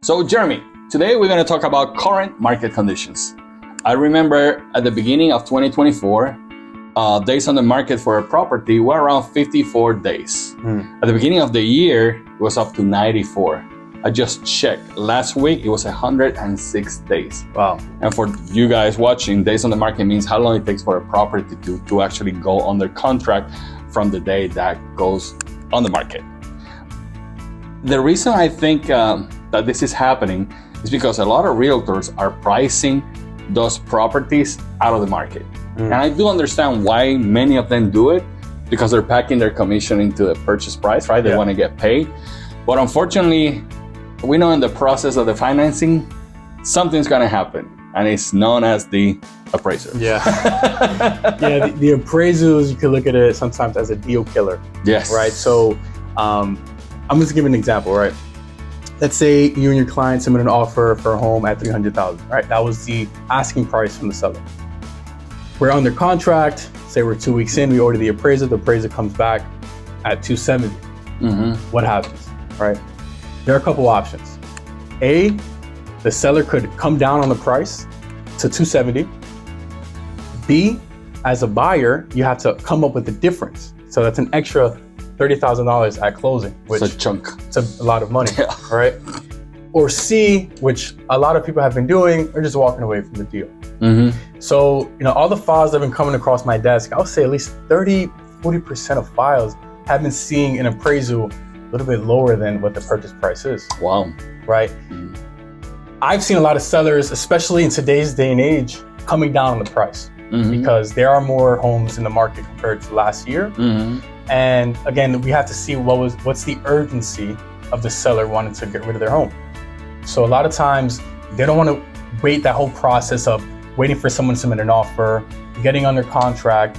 So Jeremy, today we're going to talk about current market conditions. I remember at the beginning of 2024, days on the market for a property were around 54 days. At the beginning of the year, it was up to 94. I just checked. Last week, it was 106 days. Wow. And for you guys watching, days on the market means how long it takes for a property to actually go under contract from the day that goes on the market. The reason I think that this is happening is because a lot of realtors are pricing those properties out of the market. And I do understand why many of them do it, because they're packing their commission into the purchase price, right? They want to get paid. But unfortunately, we know in the process of the financing, something's going to happen, and it's known as the appraiser. Yeah. The appraisals, you could look at it sometimes as a deal killer. Yes. Right. So I'm just giving an example, right? Let's say you and your client submit an offer for a home at $300,000, right? That was the asking price from the seller. We're under contract, say we're 2 weeks in, we order the appraiser comes back at $270. What happens, right? There are a couple options. A, the seller could come down on the price to $270. B, as a buyer, you have to come up with the difference. So that's an extra $30,000 at closing, which it's a chunk. It's a lot of money, right? Or C, which a lot of people have been doing, are just walking away from the deal. So, all the files that have been coming across my desk, I would say at least 30-40% of files have been seeing an appraisal a little bit lower than what the purchase price is. Wow. Right? I've seen a lot of sellers, especially in today's day and age, coming down on the price because there are more homes in the market compared to last year. And again, we have to see what's the urgency of the seller wanting to get rid of their home. So a lot of times they don't want to wait that whole process of waiting for someone to submit an offer, getting under contract.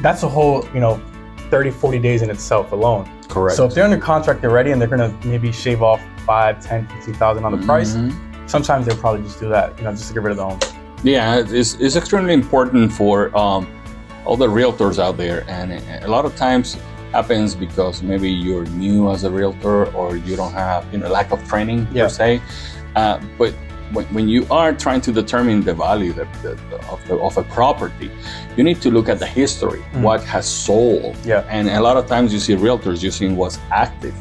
That's a whole, 30, 40 days in itself alone. Correct. So if they're under contract already and they're going to maybe shave off 5, 10, 15,000 on the price, sometimes they'll probably just do that, just to get rid of the home. Yeah, it's extremely important for all the realtors out there. And a lot of times happens because maybe you're new as a realtor or you don't have, lack of training per se. But when you are trying to determine the value of a property, you need to look at the history, what has sold. And a lot of times you see realtors using what's active.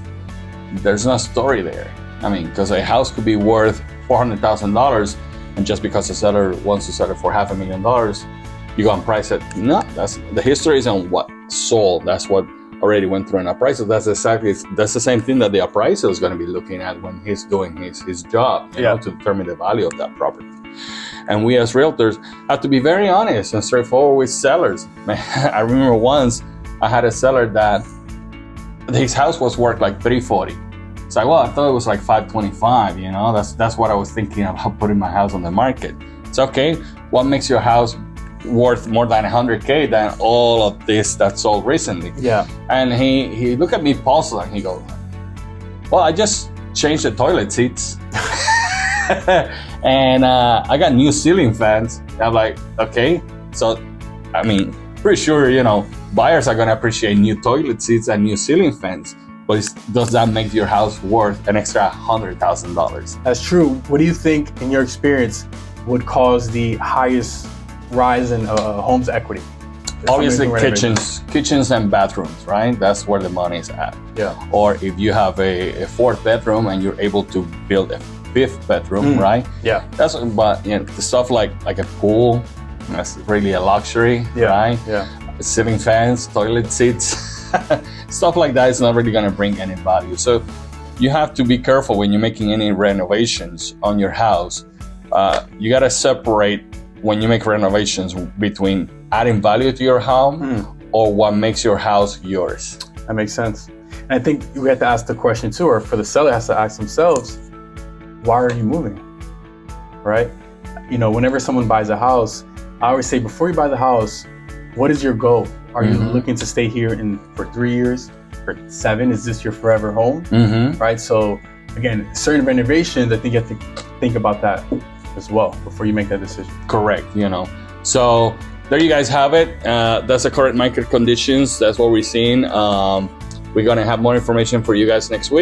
There's no story there. Because a house could be worth $400,000, and just because the seller wants to sell it for $500,000, you go and price it. No, the history is on what sold. That's what already went through an appraisal. That's the same thing that the appraiser is going to be looking at when he's doing his job, to determine the value of that property. And we as realtors have to be very honest and straightforward with sellers. I remember once I had a seller that his house was worth like $340. It's like, well, I thought it was like $525. That's what I was thinking about putting my house on the market. It's okay. What makes your house worth more than $100K than all of this that sold recently? And he looked at me puzzled and he goes, well, I just changed the toilet seats and I got new ceiling fans. I'm like, okay, so pretty sure buyers are gonna appreciate new toilet seats and new ceiling fans, but does that make your house worth an extra $100,000? That's true. What do you think, in your experience, would cause the highest rise in home's equity? Obviously kitchens and bathrooms, right? That's where the money is at. Or if you have a fourth bedroom and you're able to build a fifth bedroom, right? But the stuff like a pool, that's really a luxury, right? Ceiling fans, toilet seats, stuff like that is not really going to bring any value. So you have to be careful when you're making any renovations on your house. You got to separate when you make renovations between adding value to your home or what makes your house yours. That makes sense. And I think we have to ask the question too, or for the seller has to ask themselves, why are you moving? Right? Whenever someone buys a house, I always say, before you buy the house, what is your goal? Are you looking to stay here for 3 years, for 7? Is this your forever home? Right? So again, certain renovations, I think you have to think about that as well before you make that decision. Correct. So there you guys have it. That's the current market conditions. That's what we're seeing. We're going to have more information for you guys next week.